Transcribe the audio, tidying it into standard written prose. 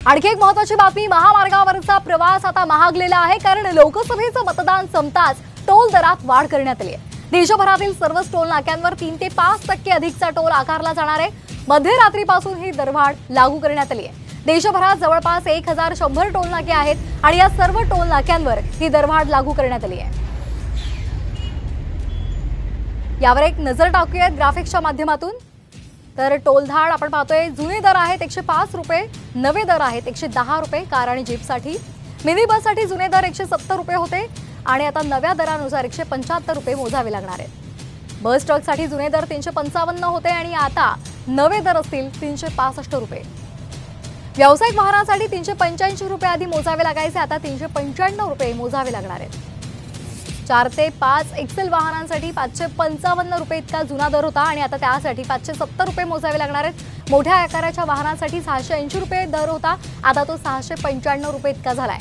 आणखी एक महत्त्वाची बातमी, महामार्गावरचा प्रवास आता महागलेला आहे, कारण लोकसभेचं मतदान संपताच टोल दरात वाढ करण्यात आली आहे। देशभरातील सर्व टोल नाक्यांवर 3 ते 5% अधिकचा टोल आकारला जाणार आहे। मध्यरात्रीपासून ही दरवाढ लागू करण्यात आली आहे। देशभरात जवळपास 1100 टोल नाके आहेत आणि या सर्व टोल नाक्यांवर ही दरवाढ लागू करण्यात आली आहे। यावर एक नजर टाकूयात ग्राफिक्सच्या माध्यमातून। तर टोलधाड आपण पाहतोय, जुने दर आहेत 105 रुपये, नवे दर आहेत 110 रुपये कार आणि जीपसाठी। मिनी बससाठी जुने दर 170 रुपये होते आणि आता नव्या दरानुसार 175 रुपये मोजावे लागणार आहेत। बस ट्रकसाठी जुने दर 355 होते आणि आता नवे दर असतील 365 रुपये। व्यावसायिक वाहनासाठी 385 रुपये आधी मोजावे लागायचे, आता 395 रुपये मोजावे लागणार आहेत। 4 ते 5 एक्सेल वाहनांसाठी 555 रुपये इतका जुना दर होता आणि आता त्यासाठी 570 रुपये मोजावे लागणार आहेत। मोठ्या आकाराच्या वाहनांसाठी 680 रुपये दर होता, आता तो 695 रुपये इतका झालाय।